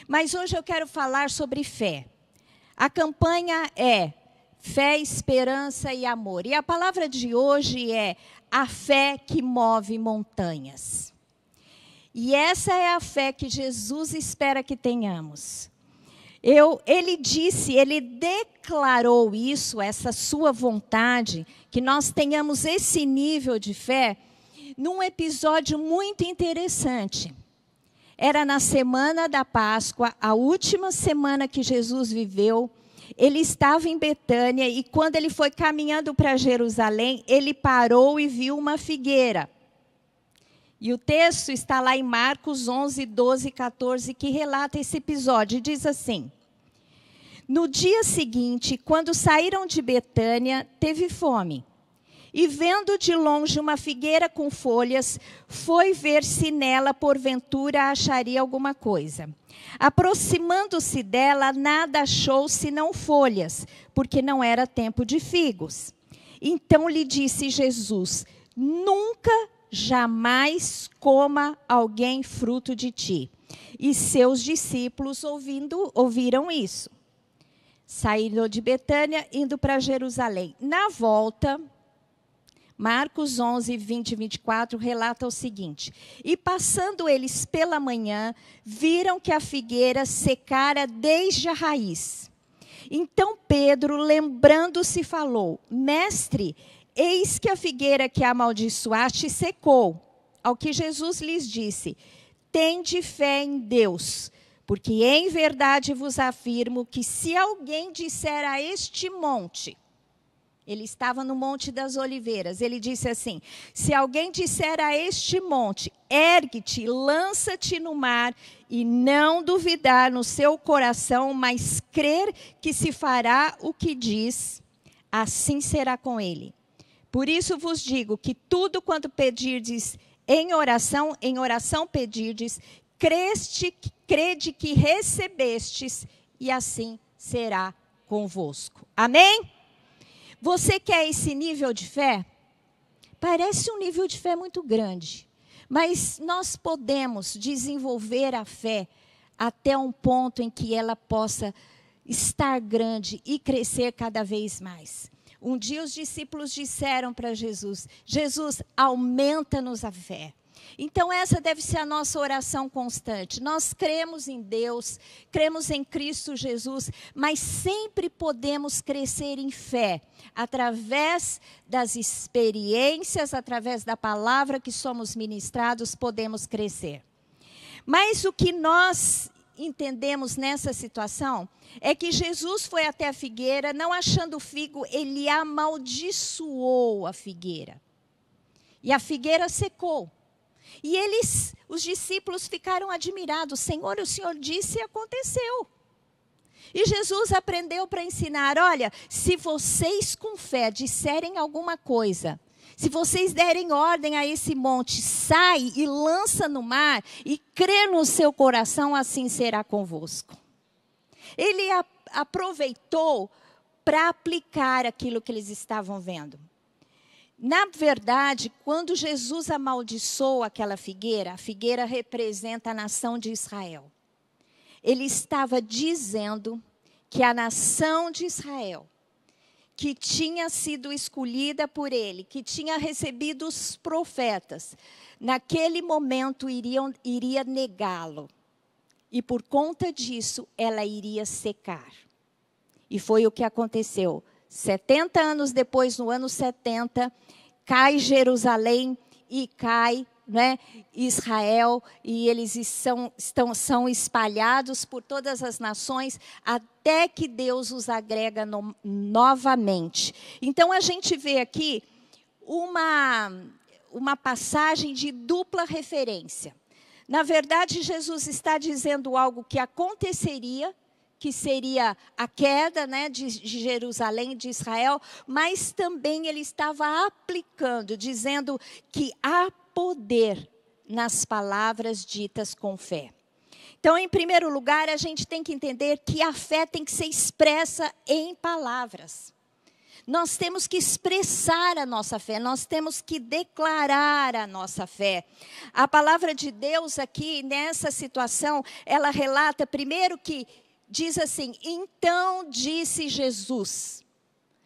Mas hoje eu quero falar sobre fé. A campanha é fé, esperança e amor. E a palavra de hoje é a fé que move montanhas. E essa é a fé que Jesus espera que tenhamos. Ele declarou isso, essa sua vontade, que nós tenhamos esse nível de fé, num episódio muito interessante. Era na semana da Páscoa, a última semana que Jesus viveu. Ele estava em Betânia e quando ele foi caminhando para Jerusalém, ele parou e viu uma figueira. E o texto está lá em Marcos 11, 12 e 14, que relata esse episódio. Diz assim: no dia seguinte, quando saíram de Betânia, teve fome. E vendo de longe uma figueira com folhas, foi ver se nela, porventura, acharia alguma coisa. Aproximando-se dela, nada achou senão folhas, porque não era tempo de figos. Então lhe disse Jesus: nunca, jamais coma alguém fruto de ti. E seus discípulos ouviram isso. Saíram de Betânia, indo para Jerusalém. Na volta, Marcos 11, 20 e 24 relata o seguinte: e passando eles pela manhã, viram que a figueira secara desde a raiz. Então Pedro, lembrando-se, falou: mestre, eis que a figueira que amaldiçoaste secou. Ao que Jesus lhes disse: tende fé em Deus, porque em verdade vos afirmo que se alguém disser a este monte... Ele estava no Monte das Oliveiras. Ele disse assim: se alguém disser a este monte, ergue-te, lança-te no mar, e não duvidar no seu coração, mas crer que se fará o que diz, assim será com ele. Por isso vos digo que tudo quanto pedirdes em oração pedirdes, crede que recebestes, e assim será convosco. Amém? Você quer esse nível de fé? Parece um nível de fé muito grande, mas nós podemos desenvolver a fé até um ponto em que ela possa estar grande e crescer cada vez mais. Um dia os discípulos disseram para Jesus: Jesus, aumenta-nos a fé. Então essa deve ser a nossa oração constante. Nós cremos em Deus, cremos em Cristo Jesus, mas sempre podemos crescer em fé, através das experiências, através da palavra que somos ministrados, podemos crescer. Mas o que nós entendemos nessa situação é que Jesus foi até a figueira, não achando figo, ele amaldiçoou a figueira. E a figueira secou. E os discípulos ficaram admirados. Senhor, o Senhor disse e aconteceu. E Jesus aprendeu para ensinar: olha, se vocês com fé disserem alguma coisa, se vocês derem ordem a esse monte, sai e lança no mar, e crê no seu coração, assim será convosco. Ele aproveitou para aplicar aquilo que eles estavam vendo. Na verdade, quando Jesus amaldiçoou aquela figueira, a figueira representa a nação de Israel. Ele estava dizendo que a nação de Israel, que tinha sido escolhida por ele, que tinha recebido os profetas, naquele momento iria negá-lo. E por conta disso, ela iria secar. E foi o que aconteceu. 70 anos depois, no ano 70, cai Jerusalém e cai, né, Israel, e eles são espalhados por todas as nações, até que Deus os agrega novamente. Então a gente vê aqui uma passagem de dupla referência. Na verdade, Jesus está dizendo algo que aconteceria, que seria a queda, né, de Jerusalém, de Israel, mas também ele estava aplicando, dizendo que há poder nas palavras ditas com fé. Então, em primeiro lugar, a gente tem que entender que a fé tem que ser expressa em palavras. Nós temos que expressar a nossa fé, nós temos que declarar a nossa fé. A palavra de Deus aqui, nessa situação, ela relata primeiro que diz assim: então disse Jesus.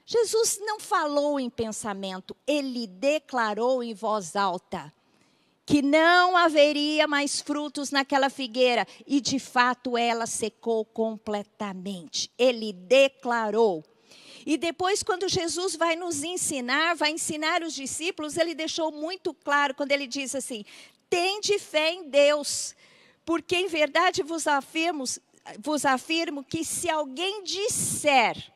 Jesus não falou em pensamento, ele declarou em voz alta que não haveria mais frutos naquela figueira. E de fato ela secou completamente. Ele declarou. E depois, quando Jesus vai nos ensinar, vai ensinar os discípulos, ele deixou muito claro quando ele diz assim: tende fé em Deus, porque em verdade vos afirmo que se alguém disser,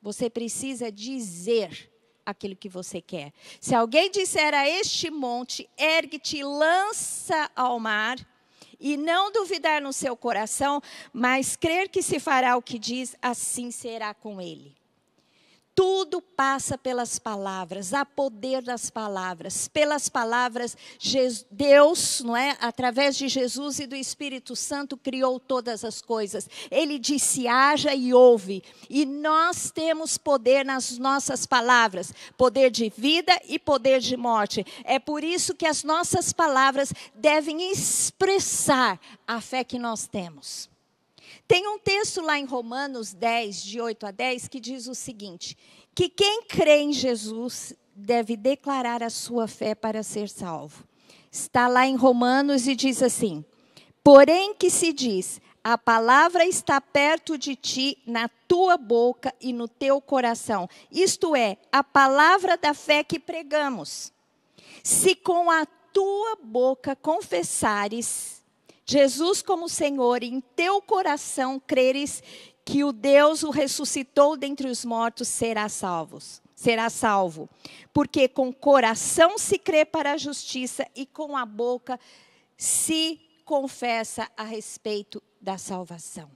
você precisa dizer aquilo que você quer. Se alguém disser a este monte, ergue-te e lança ao mar, e não duvidar no seu coração, mas crer que se fará o que diz, assim será com ele. Tudo passa pelas palavras, há poder das palavras. Pelas palavras, Deus, não é? Através de Jesus e do Espírito Santo, criou todas as coisas. Ele disse: haja e ouve. E nós temos poder nas nossas palavras. Poder de vida e poder de morte. É por isso que as nossas palavras devem expressar a fé que nós temos. Tem um texto lá em Romanos 10, de 8 a 10, que diz o seguinte: que quem crê em Jesus deve declarar a sua fé para ser salvo. Está lá em Romanos e diz assim: porém que se diz, a palavra está perto de ti, na tua boca e no teu coração. Isto é, a palavra da fé que pregamos. Se com a tua boca confessares Jesus como Senhor, e em teu coração creres que o Deus o ressuscitou dentre os mortos, será salvo. Porque com o coração se crê para a justiça e com a boca se confessa a respeito da salvação.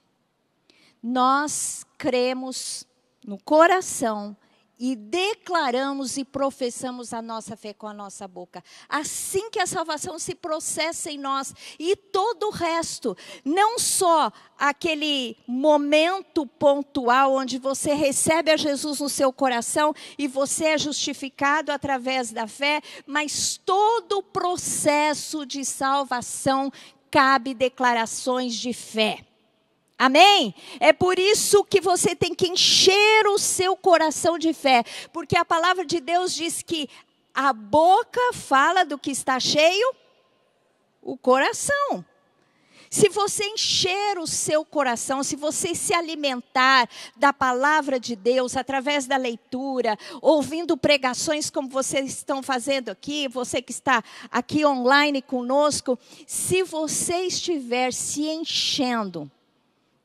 Nós cremos no coração e declaramos e professamos a nossa fé com a nossa boca. Assim que a salvação se processa em nós. E todo o resto, não só aquele momento pontual onde você recebe a Jesus no seu coração e você é justificado através da fé, mas todo o processo de salvação cabe declarações de fé. Amém? É por isso que você tem que encher o seu coração de fé. Porque a palavra de Deus diz que a boca fala do que está cheio, o coração. Se você encher o seu coração, se você se alimentar da palavra de Deus, através da leitura, ouvindo pregações como vocês estão fazendo aqui, você que está aqui online conosco, se você estiver se enchendo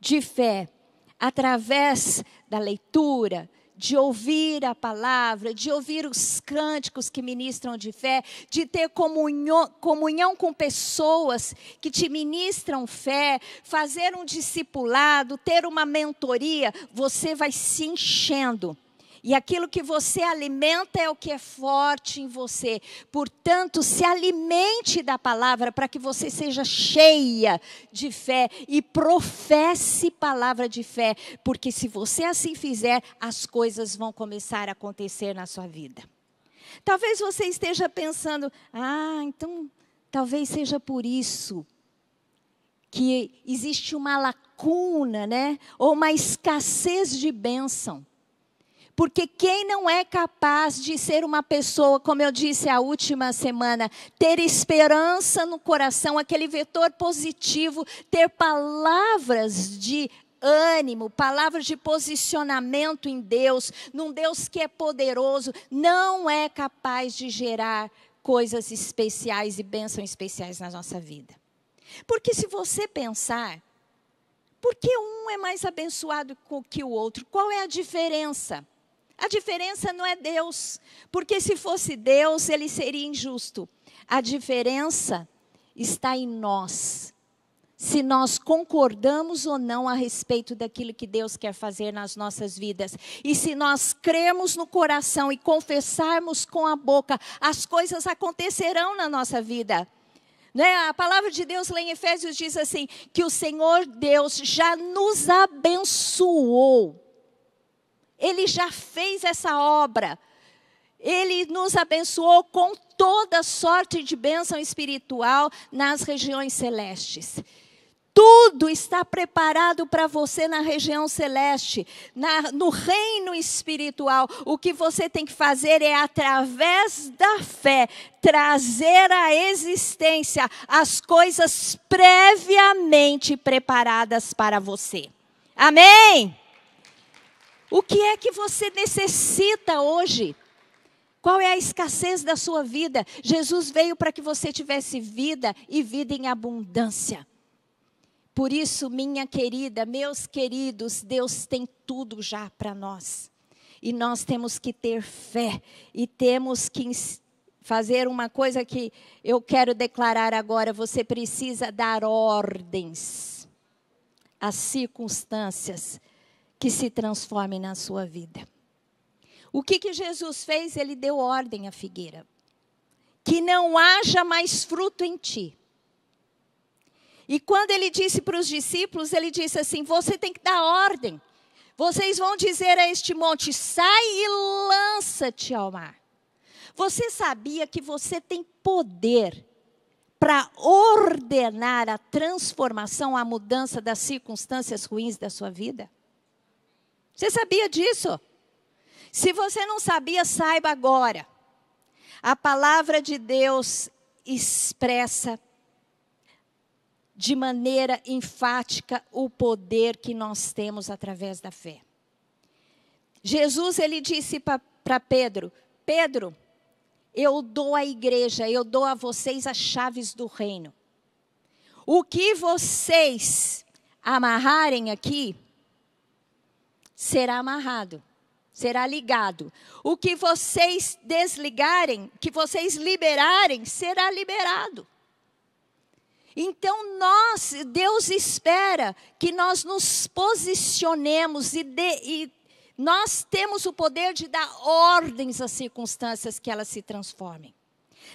de fé, através da leitura, de ouvir a palavra, de ouvir os cânticos que ministram de fé, de ter comunhão com pessoas que te ministram fé, fazer um discipulado, ter uma mentoria, você vai se enchendo. E aquilo que você alimenta é o que é forte em você. Portanto, se alimente da palavra para que você seja cheia de fé e professe palavra de fé. Porque se você assim fizer, as coisas vão começar a acontecer na sua vida. Talvez você esteja pensando: então talvez seja por isso que existe uma lacuna, né? Ou uma escassez de bênção. Porque quem não é capaz de ser uma pessoa, como eu disse a última semana, ter esperança no coração, aquele vetor positivo, ter palavras de ânimo, palavras de posicionamento em Deus, num Deus que é poderoso, não é capaz de gerar coisas especiais e bênçãos especiais na nossa vida. Porque se você pensar, por que um é mais abençoado que o outro? Qual é a diferença? A diferença não é Deus, porque se fosse Deus, ele seria injusto. A diferença está em nós. Se nós concordamos ou não a respeito daquilo que Deus quer fazer nas nossas vidas. E se nós cremos no coração e confessarmos com a boca, as coisas acontecerão na nossa vida. Né? A palavra de Deus lá em Efésios diz assim, que o Senhor Deus já nos abençoou. Ele já fez essa obra. Ele nos abençoou com toda sorte de bênção espiritual nas regiões celestes. Tudo está preparado para você na região celeste, no reino espiritual. O que você tem que fazer é, através da fé, trazer à existência as coisas previamente preparadas para você. Amém? O que é que você necessita hoje? Qual é a escassez da sua vida? Jesus veio para que você tivesse vida e vida em abundância. Por isso, minha querida, meus queridos, Deus tem tudo já para nós. E nós temos que ter fé. E temos que fazer uma coisa que eu quero declarar agora. Você precisa dar ordens às circunstâncias que se transformem na sua vida. O que Jesus fez? Ele deu ordem à figueira. Que não haja mais fruto em ti. E quando ele disse para os discípulos, ele disse assim, você tem que dar ordem. Vocês vão dizer a este monte, sai e lança-te ao mar. Você sabia que você tem poder para ordenar a transformação, a mudança das circunstâncias ruins da sua vida? Você sabia disso? Se você não sabia, saiba agora. A palavra de Deus expressa de maneira enfática o poder que nós temos através da fé. Jesus, ele disse para Pedro, Pedro, eu dou à igreja, eu dou a vocês as chaves do reino. O que vocês amarrarem aqui, será amarrado, será ligado. O que vocês desligarem, que vocês liberarem, será liberado. Então Deus espera que nós nos posicionemos e nós temos o poder de dar ordens às circunstâncias que elas se transformem.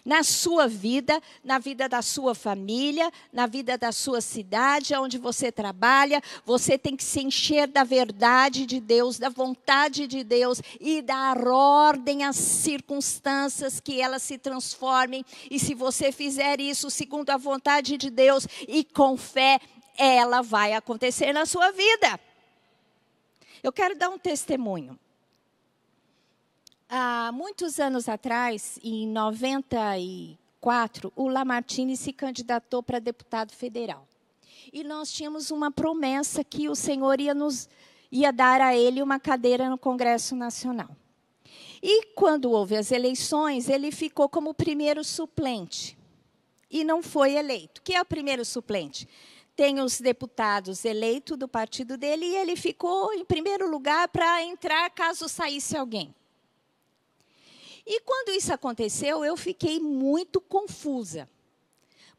Na sua vida, na vida da sua família, na vida da sua cidade, onde você trabalha, você tem que se encher da verdade de Deus, da vontade de Deus e dar ordem às circunstâncias que elas se transformem. E se você fizer isso segundo a vontade de Deus e com fé, ela vai acontecer na sua vida. Eu quero dar um testemunho. Há muitos anos atrás, em 94, o Lamartine se candidatou para deputado federal. E nós tínhamos uma promessa que o Senhor ia dar a ele uma cadeira no Congresso Nacional. E quando houve as eleições, ele ficou como primeiro suplente. E não foi eleito. O que é o primeiro suplente? Tem os deputados eleitos do partido dele e ele ficou em primeiro lugar para entrar caso saísse alguém. E quando isso aconteceu, eu fiquei muito confusa,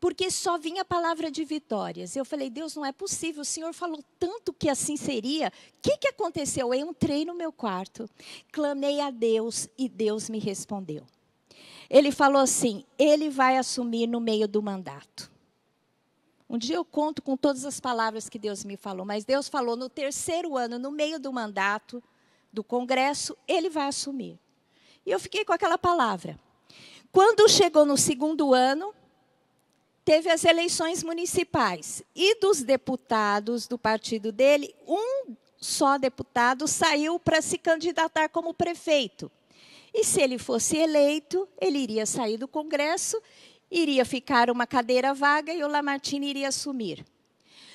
porque só vinha a palavra de vitórias. Eu falei, Deus, não é possível, o Senhor falou tanto que assim seria. O que aconteceu? Eu entrei no meu quarto, clamei a Deus e Deus me respondeu. Ele falou assim, ele vai assumir no meio do mandato. Um dia eu conto com todas as palavras que Deus me falou, mas Deus falou no terceiro ano, no meio do mandato do Congresso, ele vai assumir. E eu fiquei com aquela palavra. Quando chegou no segundo ano, teve as eleições municipais. E dos deputados do partido dele, um só deputado saiu para se candidatar como prefeito. E se ele fosse eleito, ele iria sair do Congresso, iria ficar uma cadeira vaga e o Lamartine iria assumir.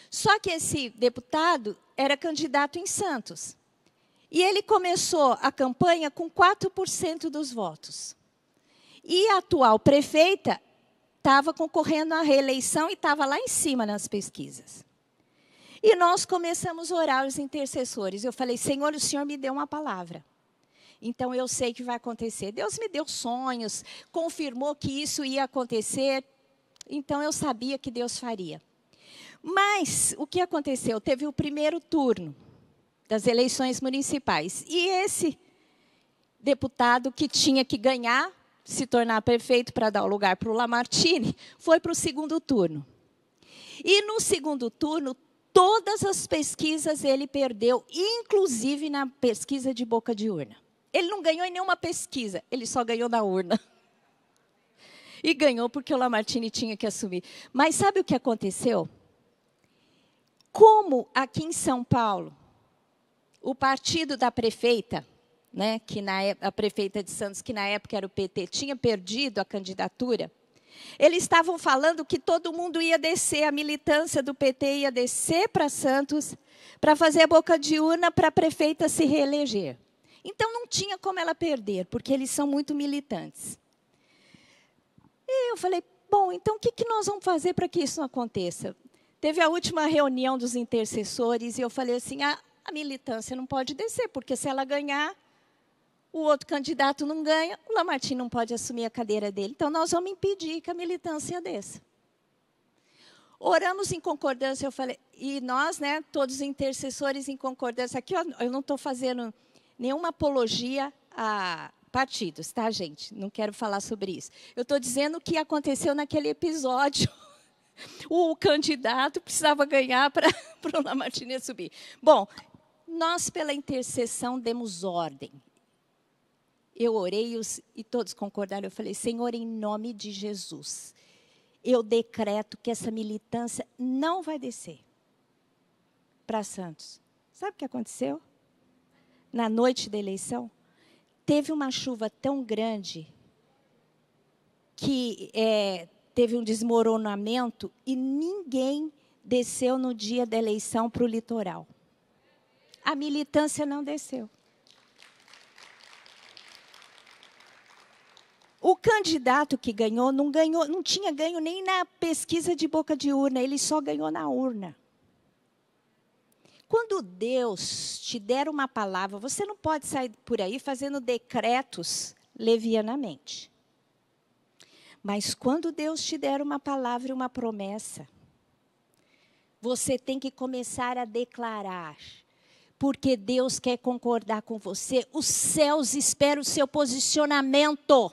Só que esse deputado era candidato em Santos. E ele começou a campanha com 4% dos votos. E a atual prefeita estava concorrendo à reeleição e estava lá em cima nas pesquisas. E nós começamos a orar os intercessores. Eu falei, Senhor, o Senhor me deu uma palavra. Então eu sei que vai acontecer. Deus me deu sonhos, confirmou que isso ia acontecer. Então eu sabia que Deus faria. Mas o que aconteceu? Teve o primeiro turno das eleições municipais. E esse deputado que tinha que ganhar, se tornar prefeito para dar o lugar para o Lamartine, foi para o segundo turno. E no segundo turno, Todas as pesquisas ele perdeu, inclusive na pesquisa de boca de urna. Ele não ganhou em nenhuma pesquisa, ele só ganhou na urna. E ganhou porque o Lamartine tinha que assumir. Mas sabe o que aconteceu? Como aqui em São Paulo, o partido da prefeita, né, a prefeita de Santos, que na época era o PT, tinha perdido a candidatura, eles estavam falando que todo mundo ia descer, a militância do PT ia descer para Santos, para fazer a boca de urna para a prefeita se reeleger. Então, não tinha como ela perder, porque eles são muito militantes. E eu falei, bom, então o que nós vamos fazer para que isso não aconteça? Teve a última reunião dos intercessores e eu falei assim, a militância não pode descer, porque se ela ganhar, o outro candidato não ganha, o Lamartine não pode assumir a cadeira dele. Então, nós vamos impedir que a militância desça. Oramos em concordância, eu falei, e nós, né, todos os intercessores em concordância. Aqui eu não estou fazendo nenhuma apologia a partidos, tá, gente? Não quero falar sobre isso. Eu estou dizendo o que aconteceu naquele episódio. O candidato precisava ganhar para o Lamartine subir. Bom, nós, pela intercessão, demos ordem. Eu orei e todos concordaram. Eu falei, Senhor, em nome de Jesus, eu decreto que essa militância não vai descer para Santos. Sabe o que aconteceu? Na noite da eleição, teve uma chuva tão grande que teve um desmoronamento e ninguém desceu no dia da eleição para o litoral. A militância não desceu. O candidato que ganhou, não tinha ganho nem na pesquisa de boca de urna, ele só ganhou na urna. Quando Deus te der uma palavra, você não pode sair por aí fazendo decretos levianamente. Mas quando Deus te der uma palavra e uma promessa, você tem que começar a declarar. Porque Deus quer concordar com você. Os céus esperam o seu posicionamento.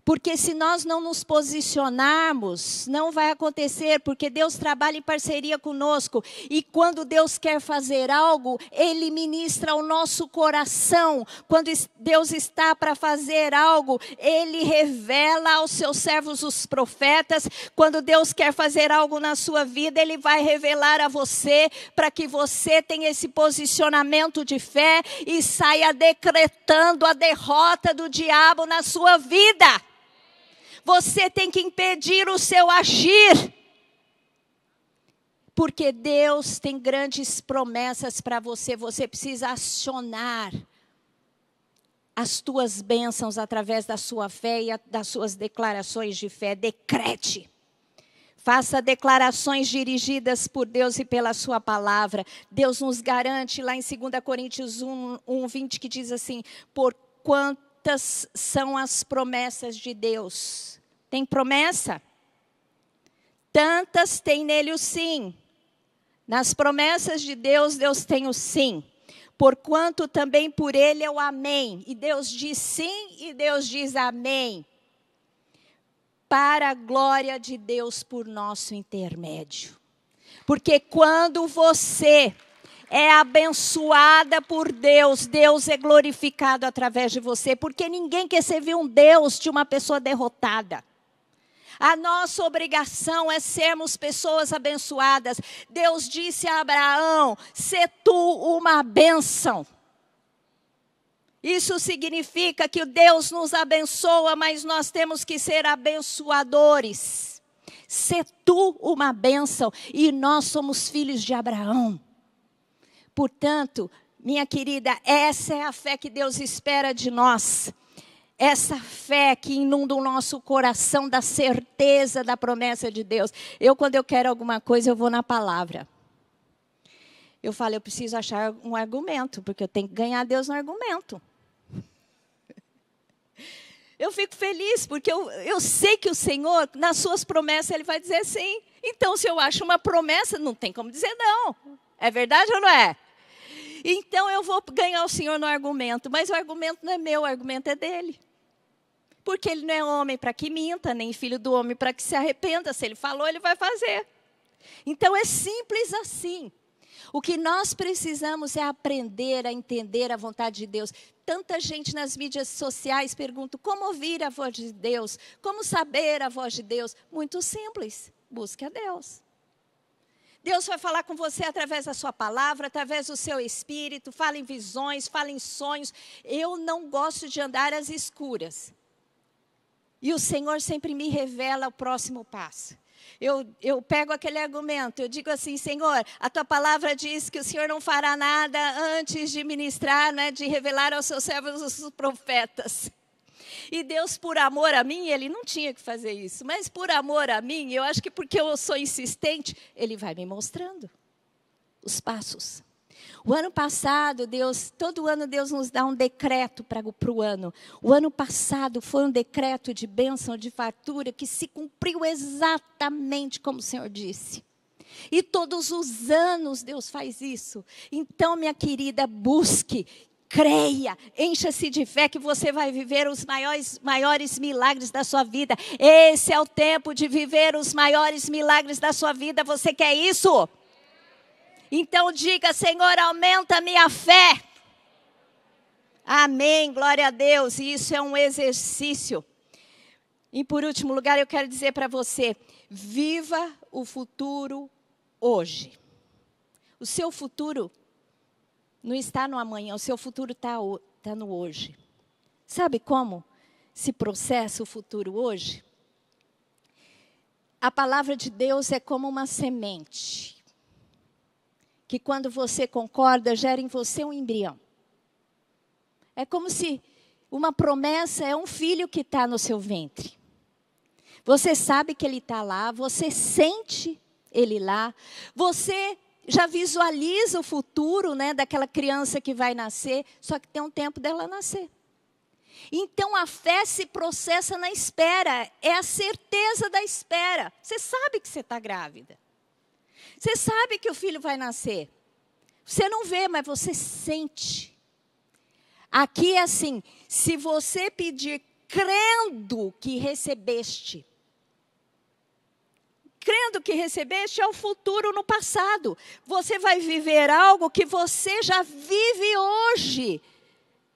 Porque se nós não nos posicionarmos, não vai acontecer, porque Deus trabalha em parceria conosco. E quando Deus quer fazer algo, Ele ministra o nosso coração. Quando Deus está para fazer algo, Ele revela aos seus servos, os profetas. Quando Deus quer fazer algo na sua vida, Ele vai revelar a você, para que você tenha esse posicionamento de fé e saia decretando a derrota do diabo na sua vida. Você tem que impedir o seu agir. Porque Deus tem grandes promessas para você. Você precisa acionar as tuas bênçãos através da sua fé e das suas declarações de fé. Decrete. Faça declarações dirigidas por Deus e pela sua palavra. Deus nos garante lá em 2 Coríntios 1:20 que diz assim, porquanto quantas são as promessas de Deus? Tem promessa? Tantas tem nele o sim. Nas promessas de Deus, Deus tem o sim. Porquanto também por ele é o amém. E Deus diz sim e Deus diz amém. Para a glória de Deus por nosso intermédio. Porque quando você é abençoada por Deus, Deus é glorificado através de você, porque ninguém quer servir um Deus de uma pessoa derrotada. A nossa obrigação é sermos pessoas abençoadas. Deus disse a Abraão, sê tu uma bênção. Isso significa que Deus nos abençoa, mas nós temos que ser abençoadores. Sê tu uma bênção, e nós somos filhos de Abraão. Portanto, minha querida, essa é a fé que Deus espera de nós. Essa fé que inunda o nosso coração da certeza da promessa de Deus. Quando eu quero alguma coisa, eu vou na palavra. Eu falo, eu preciso achar um argumento, porque eu tenho que ganhar Deus no argumento. Eu fico feliz, porque eu sei que o Senhor, nas suas promessas, Ele vai dizer sim. Então, se eu acho uma promessa, não tem como dizer não. É verdade ou não é? Então eu vou ganhar o Senhor no argumento. Mas o argumento não é meu, o argumento é dele. Porque ele não é homem para que minta, nem filho do homem para que se arrependa. Se ele falou, ele vai fazer. Então é simples assim. O que nós precisamos é aprender a entender a vontade de Deus. Tanta gente nas mídias sociais pergunta como ouvir a voz de Deus, como saber a voz de Deus. Muito simples, busque a Deus. Deus vai falar com você através da sua palavra, através do seu espírito, fala em visões, fala em sonhos. Eu não gosto de andar às escuras. E o Senhor sempre me revela o próximo passo. Eu pego aquele argumento, eu digo assim, Senhor, a tua palavra diz que o Senhor não fará nada antes de ministrar, né, de revelar aos seus servos os profetas. E Deus, por amor a mim, Ele não tinha que fazer isso. Mas por amor a mim, eu acho que porque eu sou insistente, Ele vai me mostrando os passos. O ano passado, todo ano Deus nos dá um decreto para o ano. O ano passado foi um decreto de bênção, de fartura, que se cumpriu exatamente como o Senhor disse. E todos os anos Deus faz isso. Então, minha querida, busque, creia, encha-se de fé que você vai viver os maiores milagres da sua vida. Esse é o tempo de viver os maiores milagres da sua vida. Você quer isso? Então diga, Senhor, aumenta a minha fé. Amém, glória a Deus. E isso é um exercício. E por último lugar, eu quero dizer para você, viva o futuro hoje. O seu futuro não está no amanhã, o seu futuro está no hoje. Sabe como se processa o futuro hoje? A palavra de Deus é como uma semente, que quando você concorda, gera em você um embrião. É como se uma promessa é um filho que está no seu ventre. Você sabe que ele está lá, você sente ele lá, você já visualiza o futuro, né, daquela criança que vai nascer, só que tem um tempo dela nascer. Então a fé se processa na espera, é a certeza da espera. Você sabe que você está grávida. Você sabe que o filho vai nascer. Você não vê, mas você sente. Aqui é assim, se você pedir crendo que recebeste é o futuro no passado. Você vai viver algo que você já vive hoje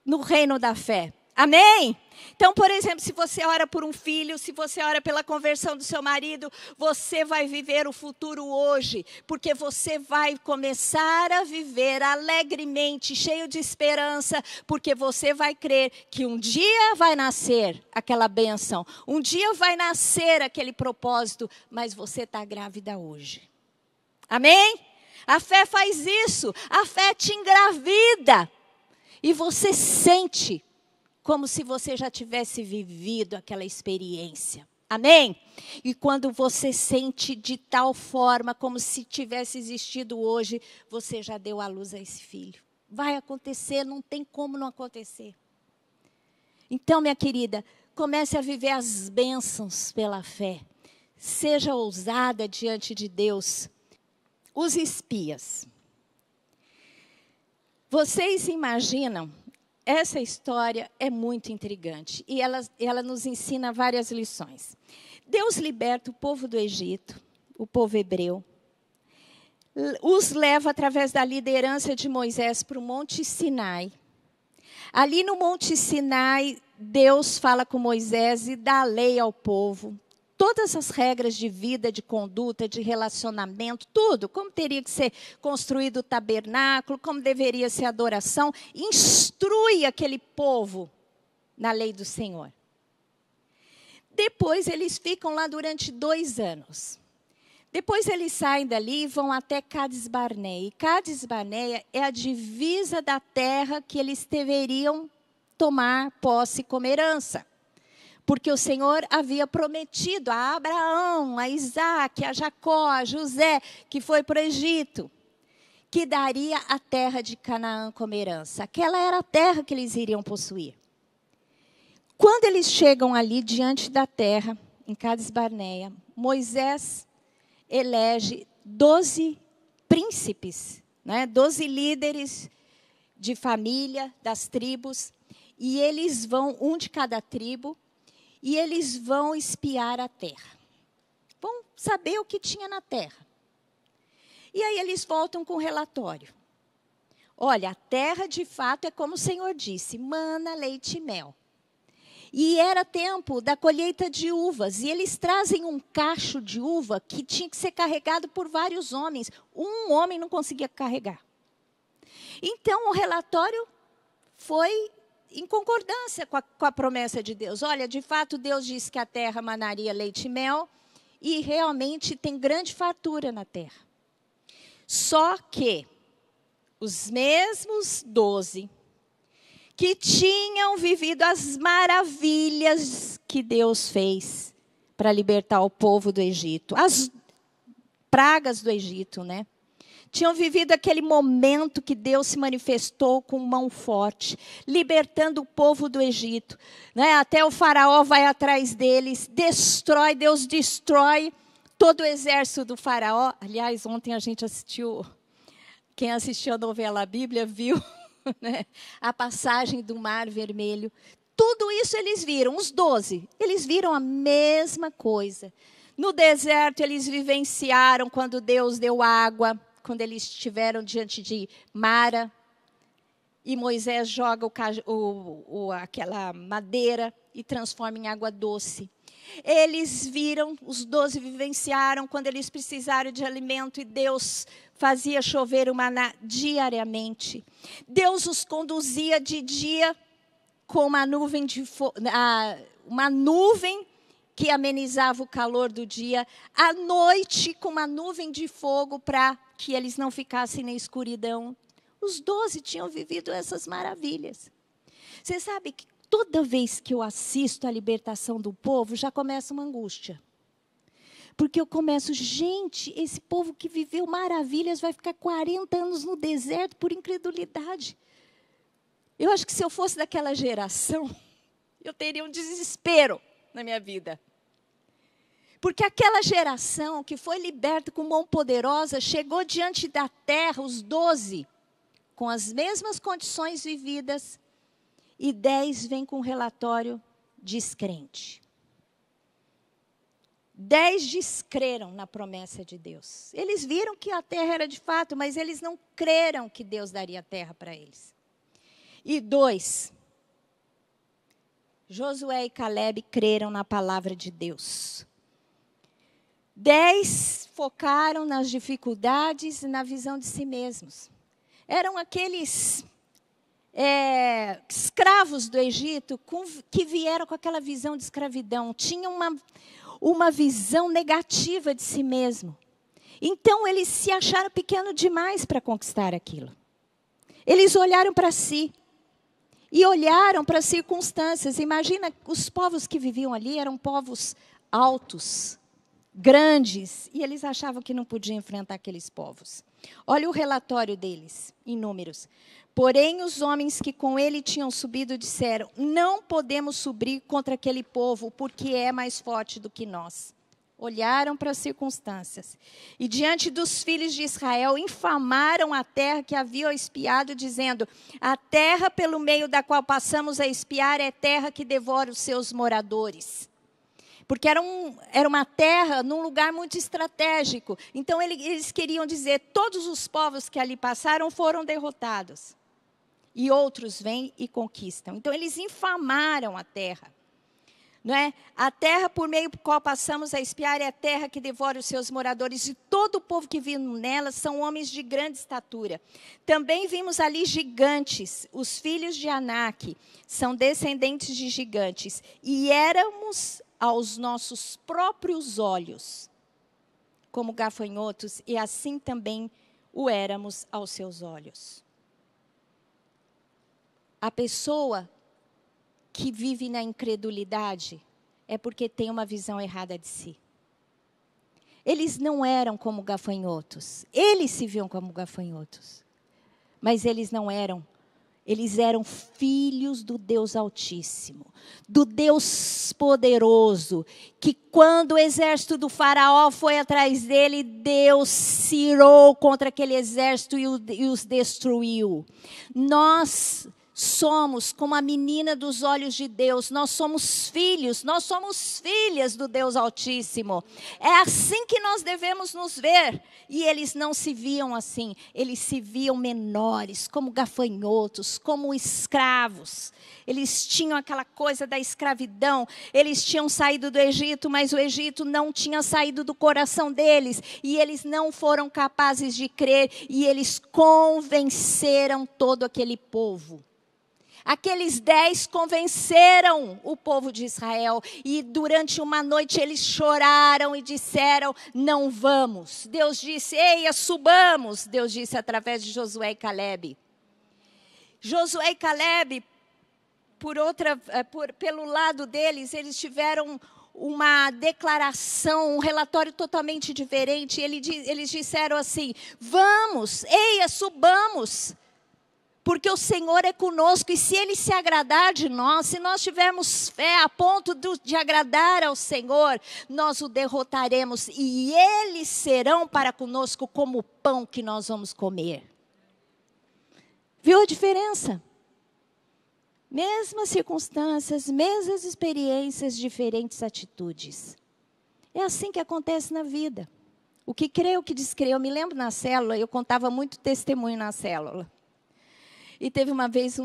no reino da fé. Amém? Então, por exemplo, se você ora por um filho, se você ora pela conversão do seu marido, você vai viver o futuro hoje, porque você vai começar a viver alegremente, cheio de esperança, porque você vai crer que um dia vai nascer aquela bênção, um dia vai nascer aquele propósito, mas você está grávida hoje. Amém? A fé faz isso, a fé te engravida, e você sente como se você já tivesse vivido aquela experiência. Amém? E quando você sente de tal forma, como se tivesse existido hoje, você já deu à luz a esse filho. Vai acontecer, não tem como não acontecer. Então, minha querida, comece a viver as bênçãos pela fé. Seja ousada diante de Deus. Os espias. Vocês imaginam? Essa história é muito intrigante e ela nos ensina várias lições. Deus liberta o povo do Egito, o povo hebreu, os leva através da liderança de Moisés para o Monte Sinai. Ali no Monte Sinai, Deus fala com Moisés e dá a lei ao povo. Todas as regras de vida, de conduta, de relacionamento, tudo. Como teria que ser construído o tabernáculo, como deveria ser a adoração. Instrui aquele povo na lei do Senhor. Depois eles ficam lá durante 2 anos. Depois eles saem dali e vão até Cades Barneia. E Cades Barneia é a divisa da terra que eles deveriam tomar posse como herança. Porque o Senhor havia prometido a Abraão, a Isaac, a Jacó, a José, que foi para o Egito, que daria a terra de Canaã como herança. Aquela era a terra que eles iriam possuir. Quando eles chegam ali diante da terra, em Cades Barneia, Moisés elege 12 príncipes, né? 12 líderes de família, das tribos, e eles vão, um de cada tribo, e eles vão espiar a terra. Vão saber o que tinha na terra. E aí eles voltam com o relatório. Olha, a terra de fato é como o Senhor disse, mana, leite e mel. E era tempo da colheita de uvas. E eles trazem um cacho de uva que tinha que ser carregado por vários homens. Um homem não conseguia carregar. Então, o relatório foi em concordância com a promessa de Deus. Olha, de fato, Deus disse que a terra manaria leite e mel. E realmente tem grande fartura na terra. Só que os mesmos 12 que tinham vivido as maravilhas que Deus fez para libertar o povo do Egito, as pragas do Egito, né? Tinham vivido aquele momento que Deus se manifestou com mão forte, libertando o povo do Egito, né? Até o faraó vai atrás deles, Deus destrói todo o exército do faraó. Aliás, ontem a gente assistiu, quem assistiu a novela A Bíblia viu, né, a passagem do Mar Vermelho. Tudo isso eles viram, os 12, eles viram a mesma coisa. No deserto eles vivenciaram quando Deus deu água, quando eles estiveram diante de Mara, e Moisés joga aquela madeira e transforma em água doce. Eles viram, os 12 vivenciaram quando eles precisaram de alimento e Deus fazia chover o maná diariamente. Deus os conduzia de dia com uma nuvem que amenizava o calor do dia, à noite com uma nuvem de fogo para que eles não ficassem na escuridão. Os 12 tinham vivido essas maravilhas. Você sabe que toda vez que eu assisto a libertação do povo, já começa uma angústia. Porque eu começo, gente, esse povo que viveu maravilhas vai ficar 40 anos no deserto por incredulidade. Eu acho que se eu fosse daquela geração, eu teria um desespero na minha vida. Porque aquela geração que foi liberta com mão poderosa, chegou diante da terra, os 12, com as mesmas condições vividas, e 10 vêm com um relatório descrente. 10 descreram na promessa de Deus. Eles viram que a terra era de fato, mas eles não creram que Deus daria a terra para eles. E 2, Josué e Calebe creram na palavra de Deus. 10 focaram nas dificuldades e na visão de si mesmos. Eram aqueles escravos do Egito que vieram com aquela visão de escravidão. Tinham uma visão negativa de si mesmo. Então, eles se acharam pequeno demais para conquistar aquilo. Eles olharam para si e olharam para as circunstâncias. Imagina, os povos que viviam ali eram povos altos, grandes, e eles achavam que não podiam enfrentar aqueles povos. Olha o relatório deles, em Números. Porém, os homens que com ele tinham subido disseram, não podemos subir contra aquele povo, porque é mais forte do que nós. Olharam para as circunstâncias. E diante dos filhos de Israel, infamaram a terra que haviam espiado, dizendo, a terra pelo meio da qual passamos a espiar é terra que devora os seus moradores. Porque era uma terra num lugar muito estratégico. Então, eles queriam dizer, todos os povos que ali passaram foram derrotados. E outros vêm e conquistam. Então, eles infamaram a terra. Não é? A terra por meio do qual passamos a espiar é a terra que devora os seus moradores. E todo o povo que vive nela são homens de grande estatura. Também vimos ali gigantes. Os filhos de Anak são descendentes de gigantes. E éramos aos nossos próprios olhos como gafanhotos, e assim também o éramos aos seus olhos. A pessoa que vive na incredulidade é porque tem uma visão errada de si. Eles não eram como gafanhotos. Eles se viam como gafanhotos. Mas eles não eram. Eles eram filhos do Deus Altíssimo, do Deus poderoso, que quando o exército do faraó foi atrás dele, Deus se irou contra aquele exército e os destruiu. Nós somos como a menina dos olhos de Deus. Nós somos filhos, nós somos filhas do Deus Altíssimo. É assim que nós devemos nos ver. E eles não se viam assim. Eles se viam menores, como gafanhotos, como escravos. Eles tinham aquela coisa da escravidão. Eles tinham saído do Egito, mas o Egito não tinha saído do coração deles. E eles não foram capazes de crer. E eles convenceram todo aquele povo. Aqueles 10 convenceram o povo de Israel. E durante uma noite eles choraram e disseram, não vamos. Deus disse, eia, subamos. Deus disse através de Josué e Calebe. Josué e Calebe, pelo lado deles, eles tiveram uma declaração, um relatório totalmente diferente. Eles disseram assim, vamos, eia, subamos. Porque o Senhor é conosco e se Ele se agradar de nós, se nós tivermos fé a ponto de agradar ao Senhor, nós o derrotaremos e eles serão para conosco como o pão que nós vamos comer. Viu a diferença? Mesmas circunstâncias, mesmas experiências, diferentes atitudes. É assim que acontece na vida. O que crê, o que descrê. Eu me lembro na célula, eu contava muito testemunho na célula. E teve uma vez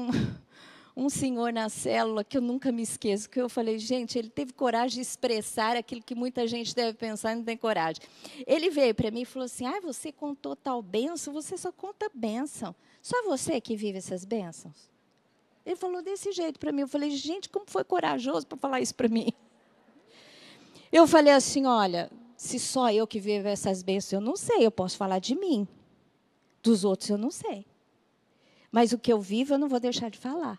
um senhor na célula, que eu nunca me esqueço, que eu falei, gente, ele teve coragem de expressar aquilo que muita gente deve pensar e não tem coragem. Ele veio para mim e falou assim, você contou tal bênção, você só conta bênção. Só você que vive essas bênçãos? Ele falou desse jeito para mim. Eu falei, gente, como foi corajoso para falar isso para mim? Eu falei assim, olha, se só eu que vivo essas bênçãos, eu não sei, eu posso falar de mim. Dos outros eu não sei. Mas o que eu vivo, eu não vou deixar de falar.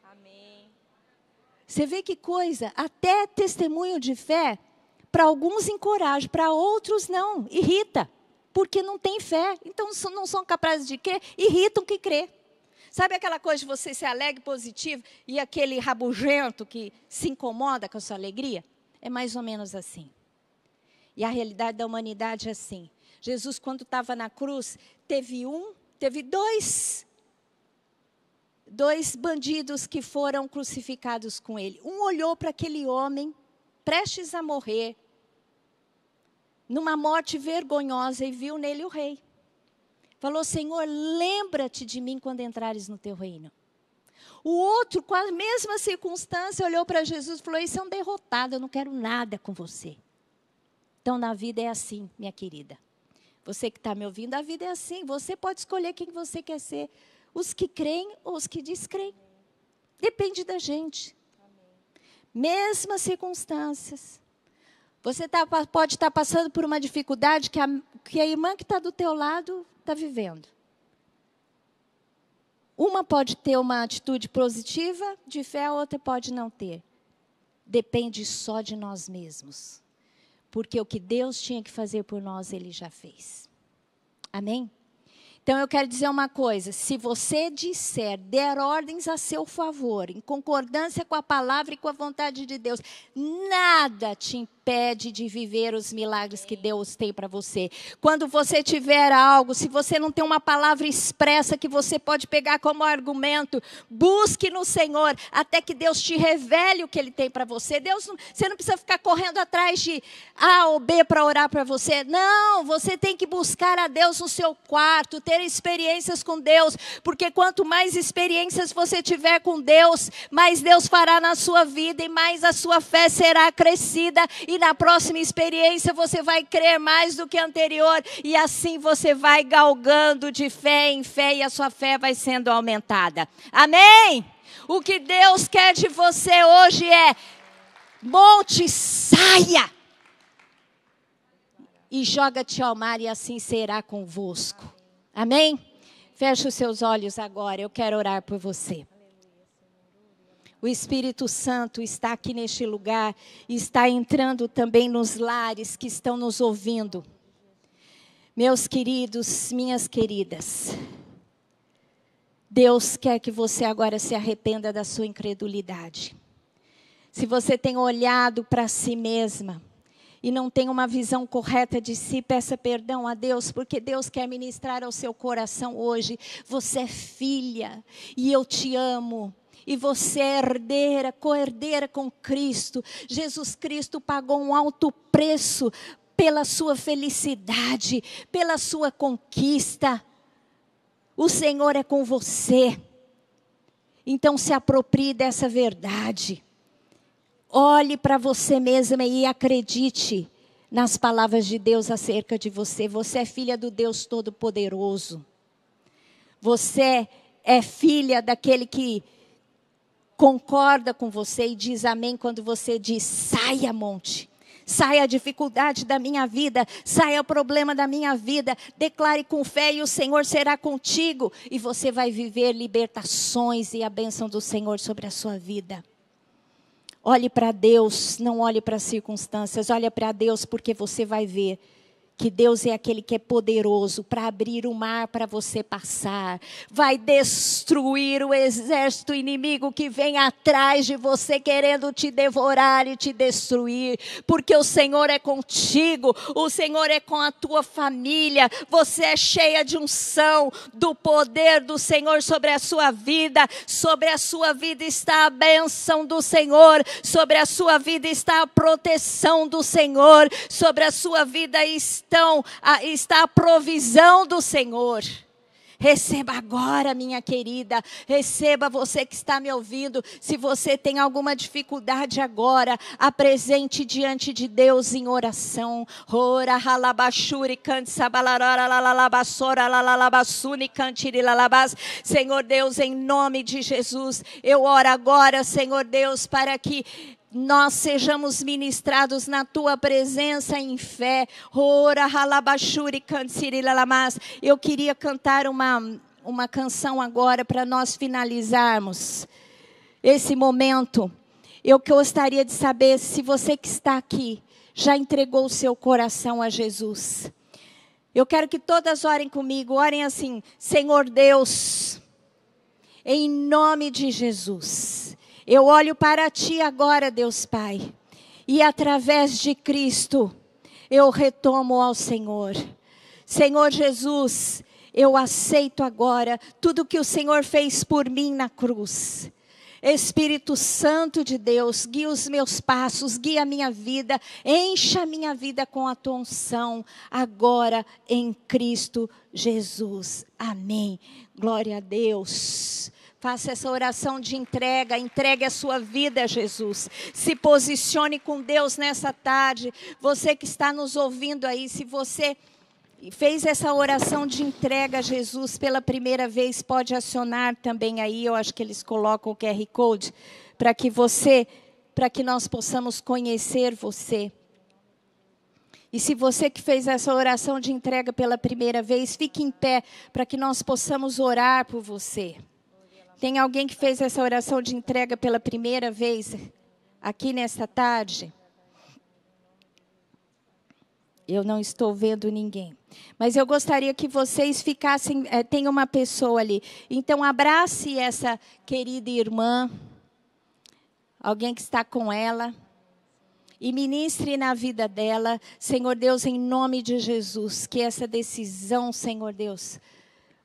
Amém. Você vê que coisa? Até testemunho de fé, para alguns encoraja, para outros não. Irrita, porque não tem fé. Então, não são capazes de crer, irritam que crê. Sabe aquela coisa de você ser alegre, positivo, e aquele rabugento que se incomoda com a sua alegria? É mais ou menos assim. E a realidade da humanidade é assim. Jesus, quando estava na cruz, teve dois bandidos que foram crucificados com ele. Um olhou para aquele homem, prestes a morrer, numa morte vergonhosa, e viu nele o rei. Falou, Senhor, lembra-te de mim quando entrares no teu reino. O outro, com a mesma circunstância, olhou para Jesus e falou, isso é um derrotado, eu não quero nada com você. Então, na vida é assim, minha querida. Você que está me ouvindo, a vida é assim. Você pode escolher quem você quer ser. Os que creem ou os que descreem. Depende da gente. Mesmas circunstâncias. Você pode estar passando por uma dificuldade que a irmã que está do teu lado está vivendo. Uma pode ter uma atitude positiva de fé, a outra pode não ter. Depende só de nós mesmos. Porque o que Deus tinha que fazer por nós, Ele já fez. Amém? Então, eu quero dizer uma coisa. Se você der ordens a seu favor, em concordância com a palavra e com a vontade de Deus, nada te impede de viver os milagres que Deus tem para você. Quando você tiver algo, se você não tem uma palavra expressa que você pode pegar como argumento, busque no Senhor até que Deus te revele o que Ele tem para você. Você não precisa ficar correndo atrás de A ou B para orar para você. Não, você tem que buscar a Deus no seu quarto, ter experiências com Deus, porque quanto mais experiências você tiver com Deus, mais Deus fará na sua vida e mais a sua fé será crescida. E na próxima experiência você vai crer mais do que a anterior. E assim você vai galgando de fé em fé e a sua fé vai sendo aumentada. Amém? O que Deus quer de você hoje é: monte, saia e joga-te ao mar e assim será convosco. Amém? Feche os seus olhos agora, eu quero orar por você. O Espírito Santo está aqui neste lugar e está entrando também nos lares que estão nos ouvindo. Meus queridos, minhas queridas, Deus quer que você agora se arrependa da sua incredulidade. Se você tem olhado para si mesma e não tem uma visão correta de si, peça perdão a Deus, porque Deus quer ministrar ao seu coração hoje. Você é filha e eu te amo. E você é herdeira, co-herdeira com Cristo. Jesus Cristo pagou um alto preço pela sua felicidade, pela sua conquista. O Senhor é com você. Então se aproprie dessa verdade. Olhe para você mesma e acredite nas palavras de Deus acerca de você. Você é filha do Deus Todo-Poderoso. Você é filha daquele que concorda com você e diz amém quando você diz: saia, monte. Saia a dificuldade da minha vida, saia o problema da minha vida, declare com fé e o Senhor será contigo. E você vai viver libertações e a bênção do Senhor sobre a sua vida. Olhe para Deus, não olhe para as circunstâncias, olhe para Deus, porque você vai ver que Deus é aquele que é poderoso para abrir o mar para você passar. Vai destruir o exército inimigo que vem atrás de você querendo te devorar e te destruir. Porque o Senhor é contigo, o Senhor é com a tua família. Você é cheia de unção, do poder do Senhor sobre a sua vida. Sobre a sua vida está a bênção do Senhor. Sobre a sua vida está a proteção do Senhor. Sobre a sua vida está a provisão do Senhor. Receba agora, minha querida. Receba, você que está me ouvindo. Se você tem alguma dificuldade agora, apresente diante de Deus em oração. Ora halabashuri canti sabalarora lalalabassora lalalabasuni cantiri lalabas. Senhor Deus, em nome de Jesus, eu oro agora, Senhor Deus, para que nós sejamos ministrados na tua presença em fé. Ora halabashuri cansiri lalamas. Eu queria cantar uma canção agora para nós finalizarmos esse momento. Eu gostaria de saber se você que está aqui já entregou o seu coração a Jesus. Eu quero que todas orem comigo, orem assim: Senhor Deus, em nome de Jesus, eu olho para Ti agora, Deus Pai, e através de Cristo, eu retomo ao Senhor. Senhor Jesus, eu aceito agora tudo que o Senhor fez por mim na cruz. Espírito Santo de Deus, guia os meus passos, guia a minha vida, encha a minha vida com a tua unção, agora em Cristo Jesus. Amém. Glória a Deus. Faça essa oração de entrega, entregue a sua vida a Jesus. Se posicione com Deus nessa tarde. Você que está nos ouvindo aí, se você fez essa oração de entrega a Jesus pela primeira vez, pode acionar também aí, eu acho que eles colocam o QR Code, para que nós possamos conhecer você. E se você que fez essa oração de entrega pela primeira vez, fique em pé para que nós possamos orar por você. Tem alguém que fez essa oração de entrega pela primeira vez aqui nesta tarde? Eu não estou vendo ninguém. Mas eu gostaria que vocês ficassem... tem uma pessoa ali. Então, abrace essa querida irmã. Alguém que está com ela. E ministre na vida dela. Senhor Deus, em nome de Jesus, que essa decisão, Senhor Deus,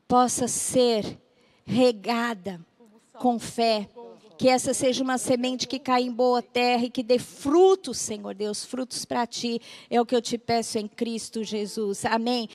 possa ser regada com fé, que essa seja uma semente que cai em boa terra e que dê frutos, Senhor Deus, frutos para Ti, é o que eu te peço em Cristo Jesus, amém.